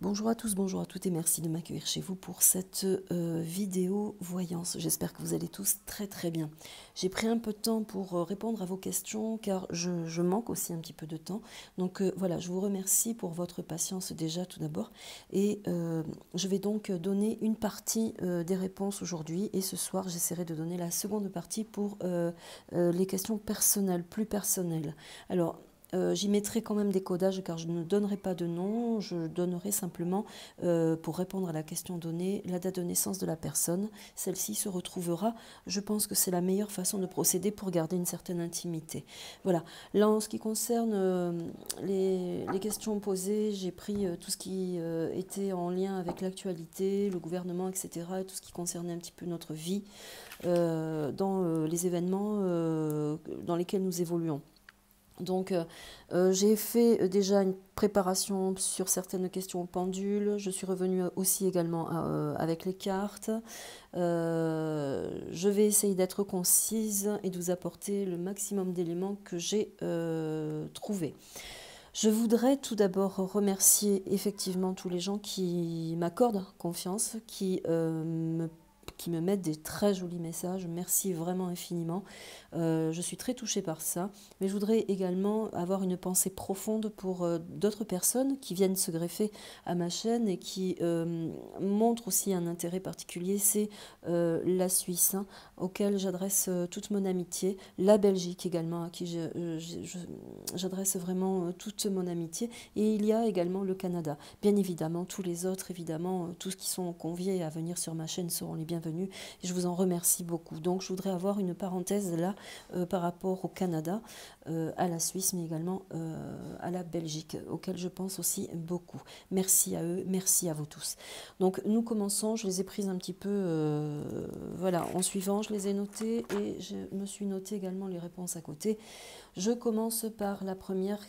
Bonjour à tous, bonjour à toutes et merci de m'accueillir chez vous pour cette vidéo voyance. J'espère que vous allez tous très très bien. J'ai pris un peu de temps pour répondre à vos questions car je manque aussi un petit peu de temps. Donc voilà, je vous remercie pour votre patience déjà tout d'abord. Et je vais donc donner une partie des réponses aujourd'hui et ce soir j'essaierai de donner la seconde partie pour les questions personnelles, plus personnelles. Alors, j'y mettrai quand même des codages car je ne donnerai pas de nom, je donnerai simplement, pour répondre à la question donnée, la date de naissance de la personne. Celle-ci se retrouvera. Je pense que c'est la meilleure façon de procéder pour garder une certaine intimité. Voilà. Là, en ce qui concerne les questions posées, j'ai pris tout ce qui était en lien avec l'actualité, le gouvernement, etc., et tout ce qui concernait un petit peu notre vie dans les événements dans lesquels nous évoluons. Donc j'ai fait déjà une préparation sur certaines questions au pendule. Je suis revenue aussi également avec les cartes. Je vais essayer d'être concise et de vous apporter le maximum d'éléments que j'ai trouvés. Je voudrais tout d'abord remercier effectivement tous les gens qui m'accordent confiance, qui me mettent des très jolis messages. Merci vraiment infiniment. Je suis très touchée par ça. Mais je voudrais également avoir une pensée profonde pour d'autres personnes qui viennent se greffer à ma chaîne et qui montrent aussi un intérêt particulier. C'est la Suisse, hein, auquel j'adresse toute mon amitié. La Belgique également, à qui j'adresse vraiment toute mon amitié. Et il y a également le Canada. Bien évidemment, tous les autres, évidemment, tous qui sont conviés à venir sur ma chaîne seront les bienvenus. Et je vous en remercie beaucoup. Donc, je voudrais avoir une parenthèse là par rapport au Canada, à la Suisse, mais également à la Belgique, auquel je pense aussi beaucoup. Merci à eux, merci à vous tous. Donc, nous commençons. Je les ai prises un petit peu, voilà, en suivant. Je les ai notées et je me suis noté également les réponses à côté. Je commence par la première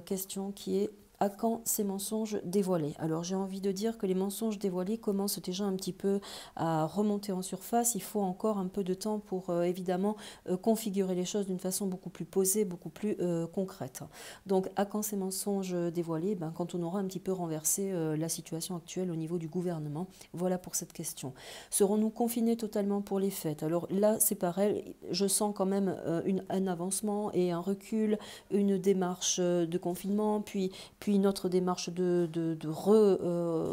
question qui est: à quand ces mensonges dévoilés? Alors j'ai envie de dire que les mensonges dévoilés commencent déjà un petit peu à remonter en surface. Il faut encore un peu de temps pour évidemment configurer les choses d'une façon beaucoup plus posée, beaucoup plus concrète. Donc à quand ces mensonges dévoilés? Ben, quand on aura un petit peu renversé la situation actuelle au niveau du gouvernement. Voilà pour cette question. Serons-nous confinés totalement pour les fêtes? Alors là c'est pareil, je sens quand même un avancement et un recul, une démarche de confinement, puis une autre démarche de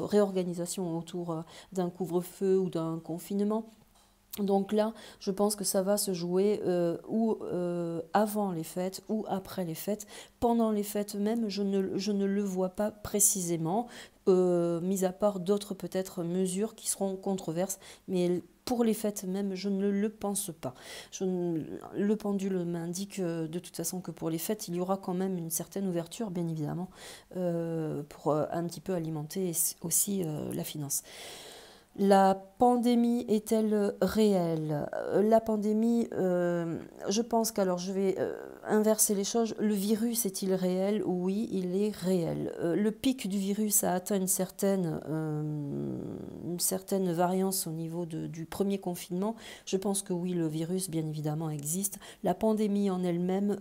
réorganisation autour d'un couvre-feu ou d'un confinement. Donc là, je pense que ça va se jouer ou avant les fêtes ou après les fêtes. Pendant les fêtes même, je ne le vois pas précisément, mis à part d'autres peut-être mesures qui seront controverses, mais pour les fêtes même, je ne le pense pas. Le pendule m'indique de toute façon que pour les fêtes, il y aura quand même une certaine ouverture, bien évidemment, pour un petit peu alimenter aussi la finance. La pandémie est-elle réelle? La pandémie, je pense qu'alors je vais inverser les choses. Le virus est-il réel? Oui, il est réel. Le pic du virus a atteint une certaine variance au niveau du premier confinement. Je pense que oui, le virus, bien évidemment, existe. La pandémie en elle-même,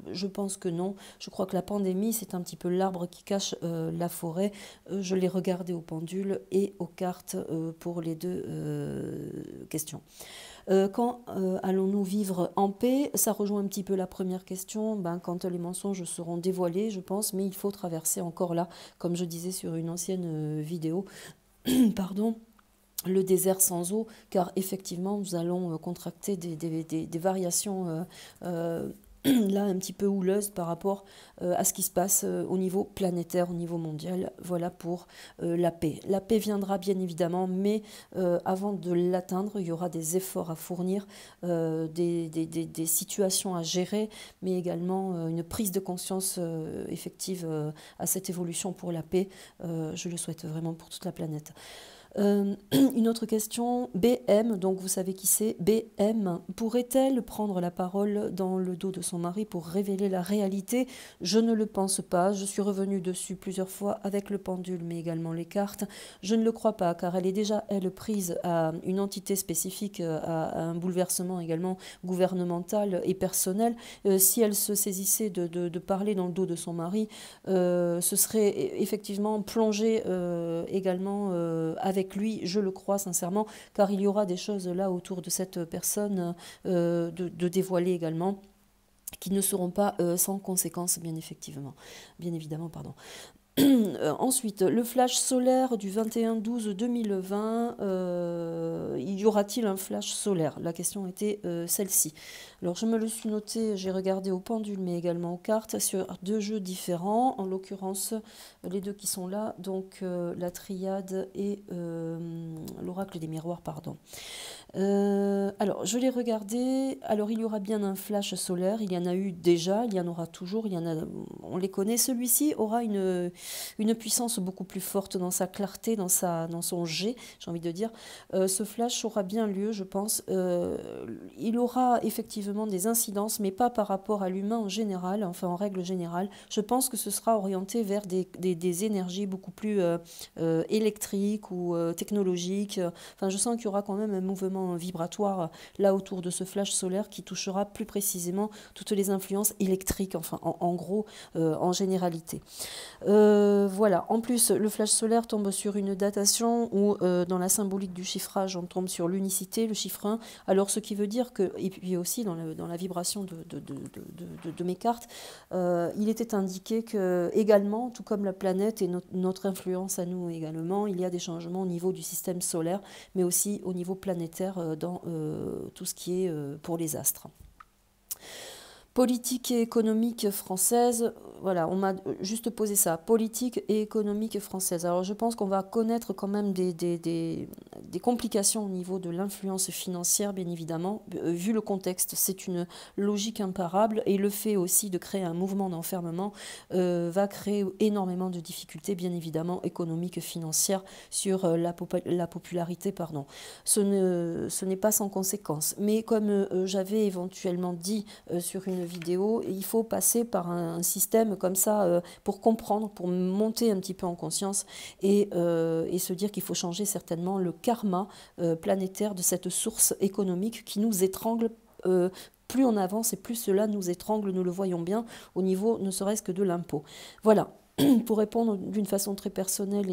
je pense que non. Je crois que la pandémie, c'est un petit peu l'arbre qui cache la forêt. Je l'ai regardé au pendule et aux cartes pour les deux questions. Quand allons-nous vivre en paix? Ça rejoint un petit peu la première question. Ben, quand les mensonges seront dévoilés, je pense, mais il faut traverser encore là, comme je disais sur une ancienne vidéo, pardon, le désert sans eau, car effectivement, nous allons contracter des variations là un petit peu houleuse par rapport à ce qui se passe au niveau planétaire, au niveau mondial. Voilà pour la paix. La paix viendra bien évidemment, mais avant de l'atteindre, il y aura des efforts à fournir, des situations à gérer, mais également une prise de conscience effective à cette évolution pour la paix. Je le souhaite vraiment pour toute la planète. Une autre question, BM, donc vous savez qui c'est, BM, pourrait-elle prendre la parole dans le dos de son mari pour révéler la réalité? Je ne le pense pas, je suis revenue dessus plusieurs fois avec le pendule mais également les cartes. Je ne le crois pas car elle est déjà, elle, prise à une entité spécifique, à un bouleversement également gouvernemental et personnel. Si elle se saisissait de parler dans le dos de son mari, ce serait effectivement plongé également avec lui, je le crois sincèrement, car il y aura des choses là autour de cette personne de dévoiler également, qui ne seront pas sans conséquences, bien évidemment, pardon. Ensuite, le flash solaire du 21-12-2020, y aura-t-il un flash solaire? La question était celle-ci. Alors je me le suis noté, j'ai regardé au pendule mais également aux cartes sur deux jeux différents, en l'occurrence les deux qui sont là, donc la triade et l'oracle des miroirs, pardon. Alors, je l'ai regardé. Alors, il y aura bien un flash solaire. Il y en a eu déjà, il y en aura toujours. Il y en a, on les connaît. Celui-ci aura une puissance beaucoup plus forte dans sa clarté, dans son jet, j'ai envie de dire. Ce flash aura bien lieu, je pense. Il aura effectivement des incidences, mais pas par rapport à l'humain en général, enfin en règle générale. Je pense que ce sera orienté vers des énergies beaucoup plus électriques ou technologiques. Enfin, je sens qu'il y aura quand même un mouvement vibratoire là autour de ce flash solaire qui touchera plus précisément toutes les influences électriques, enfin en gros, en généralité. Voilà, en plus le flash solaire tombe sur une datation où dans la symbolique du chiffrage on tombe sur l'unicité, le chiffre 1, alors ce qui veut dire que, et puis aussi dans la vibration de mes cartes, il était indiqué que également, tout comme la planète et notre influence à nous également, il y a des changements au niveau du système solaire, mais aussi au niveau planétaire dans tout ce qui est pour les astres. Politique et économique française, voilà, on m'a juste posé ça, politique et économique française. Alors je pense qu'on va connaître quand même des complications au niveau de l'influence financière, bien évidemment, vu le contexte, c'est une logique imparable, et le fait aussi de créer un mouvement d'enfermement va créer énormément de difficultés, bien évidemment, économiques, financières, sur la popularité, pardon. Ce n'est pas sans conséquence, mais comme j'avais éventuellement dit sur une vidéo, il faut passer par un système comme ça pour comprendre, pour monter un petit peu en conscience et se dire qu'il faut changer certainement le karma planétaire de cette source économique qui nous étrangle. Plus on avance et plus cela nous étrangle, nous le voyons bien au niveau ne serait-ce que de l'impôt. Voilà. Pour répondre d'une façon très personnelle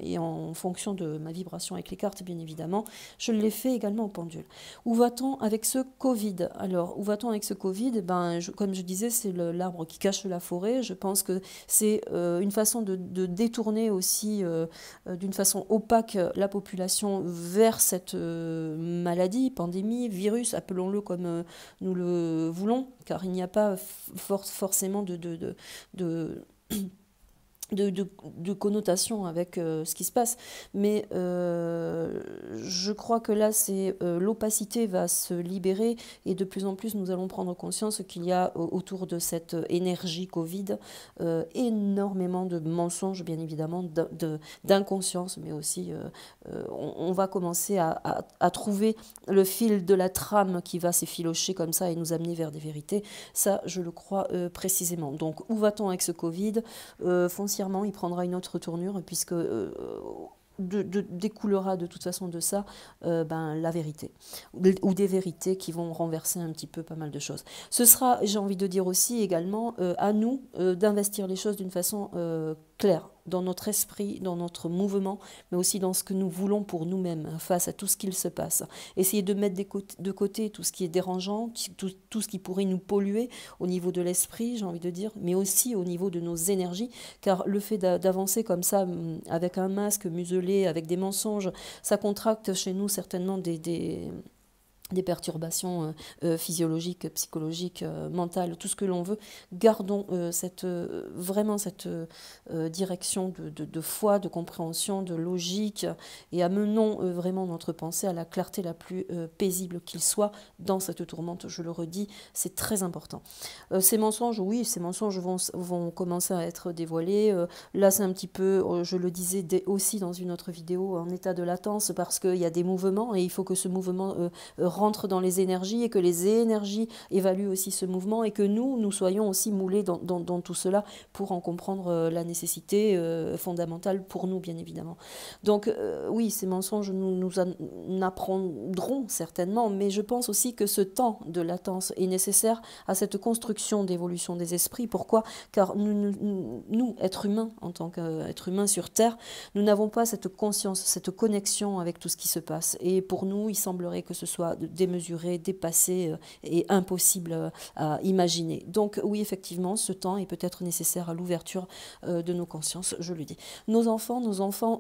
et en fonction de ma vibration avec les cartes, bien évidemment, je l'ai fait également au pendule. Où va-t-on avec ce Covid? Alors, où va-t-on avec ce Covid? Comme je disais, c'est l'arbre qui cache la forêt. Je pense que c'est une façon de détourner aussi d'une façon opaque la population vers cette maladie, pandémie, virus, appelons-le comme nous le voulons, car il n'y a pas forcément de connotation avec ce qui se passe, mais je crois que là c'est l'opacité va se libérer et de plus en plus nous allons prendre conscience qu'il y a autour de cette énergie Covid énormément de mensonges, bien évidemment, d'inconscience, mais aussi on va commencer à trouver le fil de la trame qui va s'effilocher comme ça et nous amener vers des vérités. Ça je le crois précisément. Donc où va-t-on avec ce Covid? Foncièrement, il prendra une autre tournure puisque découlera de toute façon de ça la vérité ou des vérités qui vont renverser un petit peu pas mal de choses. Ce sera, j'ai envie de dire aussi également, à nous d'investir les choses d'une façon claire dans notre esprit, dans notre mouvement, mais aussi dans ce que nous voulons pour nous-mêmes face à tout ce qu'il se passe. Essayer de mettre de côté tout ce qui est dérangeant, tout ce qui pourrait nous polluer au niveau de l'esprit, j'ai envie de dire, mais aussi au niveau de nos énergies, car le fait d'avancer comme ça, avec un masque muselé, avec des mensonges, ça contracte chez nous certainement des des perturbations physiologiques, psychologiques, mentales, tout ce que l'on veut, gardons vraiment cette direction de foi, de compréhension, de logique, et amenons vraiment notre pensée à la clarté la plus paisible qu'il soit dans cette tourmente, je le redis, c'est très important. Ces mensonges, oui, ces mensonges vont commencer à être dévoilés. Là, c'est un petit peu, je le disais aussi dans une autre vidéo, en état de latence, parce qu'il y a des mouvements, et il faut que ce mouvement rentre dans les énergies, et que les énergies évaluent aussi ce mouvement, et que nous soyons aussi moulés dans tout cela pour en comprendre la nécessité fondamentale pour nous, bien évidemment. Donc oui, ces mensonges nous en apprendront certainement, mais je pense aussi que ce temps de latence est nécessaire à cette construction d'évolution des esprits. Pourquoi? Car nous, êtres humains, en tant qu'êtres humains sur Terre, nous n'avons pas cette conscience, cette connexion avec tout ce qui se passe. Et pour nous, il semblerait que ce soit démesuré, dépassé et impossible à imaginer. Donc oui, effectivement, ce temps est peut-être nécessaire à l'ouverture de nos consciences, je le dis. Nos enfants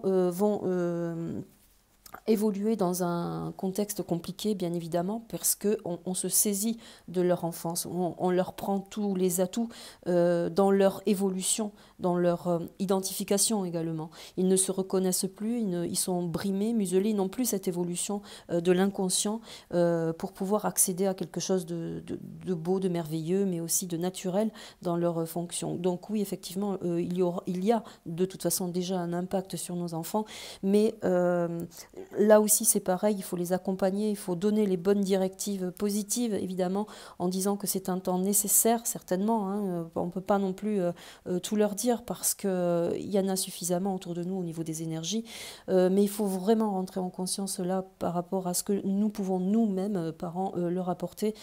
vont évoluer dans un contexte compliqué, bien évidemment, parce qu'on se saisit de leur enfance, on leur prend tous les atouts dans leur évolution, dans leur identification également. Ils ne se reconnaissent plus, ils sont brimés, muselés, ils n'ont plus cette évolution de l'inconscient pour pouvoir accéder à quelque chose de beau, de merveilleux, mais aussi de naturel dans leur fonction. Donc oui, effectivement, il y a de toute façon déjà un impact sur nos enfants, mais là aussi, c'est pareil, il faut les accompagner, il faut donner les bonnes directives positives, évidemment, en disant que c'est un temps nécessaire, certainement. Hein, on ne peut pas non plus tout leur dire parce qu'il y en a suffisamment autour de nous au niveau des énergies. Mais il faut vraiment rentrer en conscience là par rapport à ce que nous pouvons nous-mêmes, parents, leur apporter.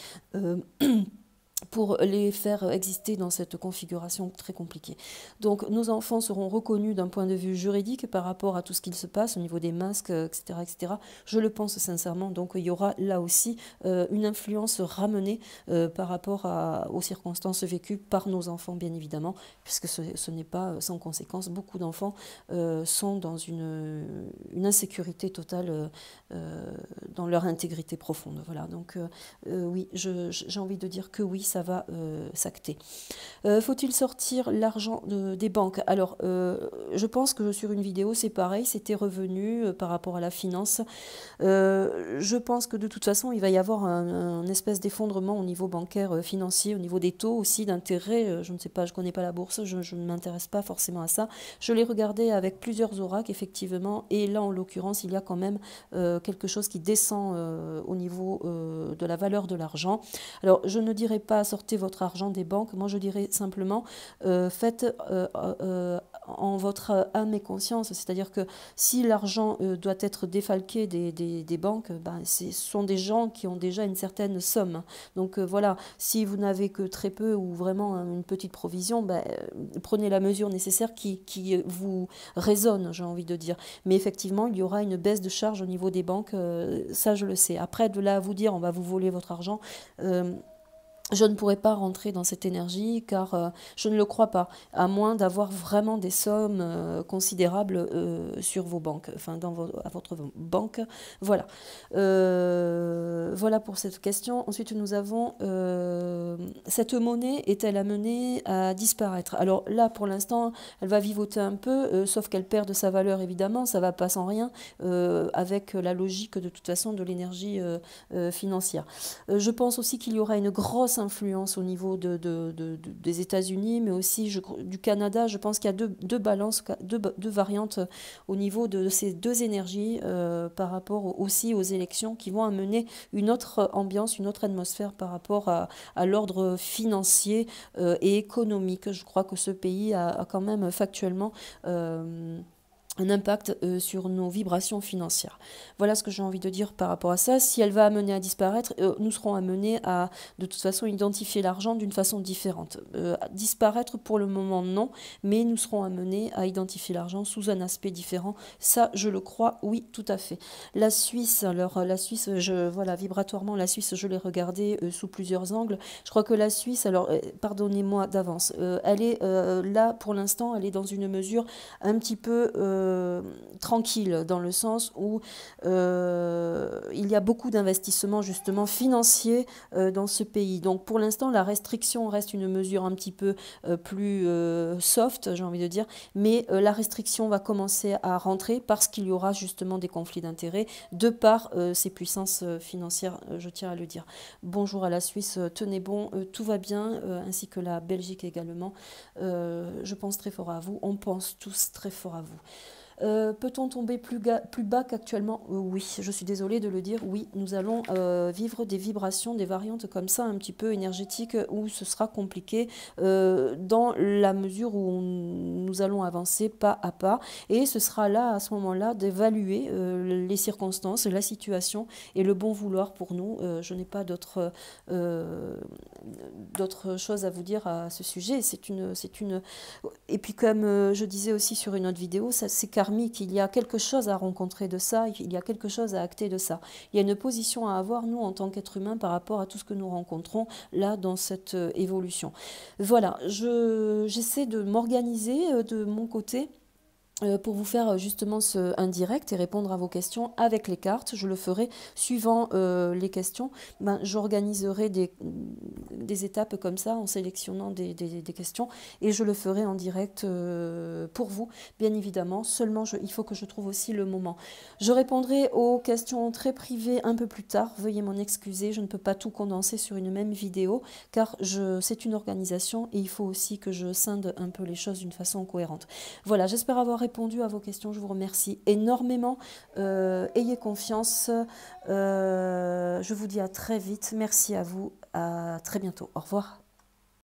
Pour les faire exister dans cette configuration très compliquée. Donc nos enfants seront reconnus d'un point de vue juridique par rapport à tout ce qu'il se passe au niveau des masques, etc., etc. Je le pense sincèrement, donc il y aura là aussi une influence ramenée par rapport aux circonstances vécues par nos enfants, bien évidemment, puisque ce n'est pas sans conséquence. Beaucoup d'enfants sont dans une insécurité totale dans leur intégrité profonde. Voilà, donc oui, j'ai envie de dire que oui, ça va s'acter. Faut-il sortir l'argent des banques? Alors, je pense que sur une vidéo, c'est pareil, c'était revenu par rapport à la finance. Je pense que de toute façon, il va y avoir un espèce d'effondrement au niveau bancaire, financier, au niveau des taux aussi, d'intérêt. Je ne sais pas, je ne connais pas la bourse, je ne m'intéresse pas forcément à ça. Je l'ai regardé avec plusieurs oracles, effectivement, et là, en l'occurrence, il y a quand même quelque chose qui descend au niveau de la valeur de l'argent. Alors, je ne dirais pas sortez votre argent des banques, moi je dirais simplement faites en votre âme et conscience, c'est-à-dire que si l'argent doit être défalqué des banques, ben, ce sont des gens qui ont déjà une certaine somme. Donc voilà, si vous n'avez que très peu ou vraiment une petite provision, ben, prenez la mesure nécessaire qui vous résonne, j'ai envie de dire. Mais effectivement, il y aura une baisse de charge au niveau des banques, ça je le sais. Après, de là à vous dire on va vous voler votre argent, je ne pourrais pas rentrer dans cette énergie car je ne le crois pas, à moins d'avoir vraiment des sommes considérables sur vos banques, enfin à votre banque. Voilà. Voilà pour cette question. Ensuite, nous avons cette monnaie est-elle amenée à disparaître? Alors là, pour l'instant, elle va vivoter un peu, sauf qu'elle perd de sa valeur évidemment, ça ne va pas sans rien, avec la logique de toute façon de l'énergie financière. Je pense aussi qu'il y aura une grosse influence au niveau des États-Unis, mais aussi du Canada. Je pense qu'il y a deux balances, deux variantes au niveau de ces deux énergies par rapport aussi aux élections qui vont amener une autre ambiance, une autre atmosphère par rapport à l'ordre financier et économique. Je crois que ce pays a quand même factuellement un impact sur nos vibrations financières. Voilà ce que j'ai envie de dire par rapport à ça. Si elle va amener à disparaître, nous serons amenés à, de toute façon, identifier l'argent d'une façon différente. Disparaître pour le moment, non, mais nous serons amenés à identifier l'argent sous un aspect différent. Ça, je le crois, oui, tout à fait. La Suisse, alors la Suisse, voilà, vibratoirement, la Suisse, je l'ai regardée sous plusieurs angles. Je crois que la Suisse, alors, pardonnez-moi d'avance, elle est là, pour l'instant, elle est dans une mesure un petit peu tranquille, dans le sens où il y a beaucoup d'investissements justement financiers dans ce pays. Donc pour l'instant, la restriction reste une mesure un petit peu plus soft, j'ai envie de dire, mais la restriction va commencer à rentrer parce qu'il y aura justement des conflits d'intérêts de par ces puissances financières, je tiens à le dire. Bonjour à la Suisse, tenez bon, tout va bien, ainsi que la Belgique également. Je pense très fort à vous, on pense tous très fort à vous. Peut-on tomber plus bas qu'actuellement? Oui, je suis désolée de le dire, oui, nous allons vivre des vibrations, des variantes comme ça, un petit peu énergétiques, où ce sera compliqué dans la mesure où nous allons avancer pas à pas, et ce sera là, à ce moment-là, d'évaluer les circonstances, la situation et le bon vouloir pour nous. Je n'ai pas d'autres choses à vous dire à ce sujet. Et puis comme je disais aussi sur une autre vidéo, c'est karmique, il y a quelque chose à rencontrer de ça, il y a quelque chose à acter de ça. Il y a une position à avoir, nous, en tant qu'êtres humains, par rapport à tout ce que nous rencontrons là dans cette évolution. Voilà, j'essaie de m'organiser de mon côté pour vous faire justement un direct et répondre à vos questions avec les cartes. Je le ferai suivant les questions. J'organiserai des étapes comme ça en sélectionnant des questions, et je le ferai en direct pour vous, bien évidemment. Seulement, il faut que je trouve aussi le moment. Je répondrai aux questions très privées un peu plus tard. Veuillez m'en excuser, je ne peux pas tout condenser sur une même vidéo, car c'est une organisation et il faut aussi que je scinde un peu les choses d'une façon cohérente. Voilà, j'espère avoir répondu à vos questions. Je vous remercie énormément. Ayez confiance. Je vous dis à très vite. Merci à vous. À très bientôt. Au revoir.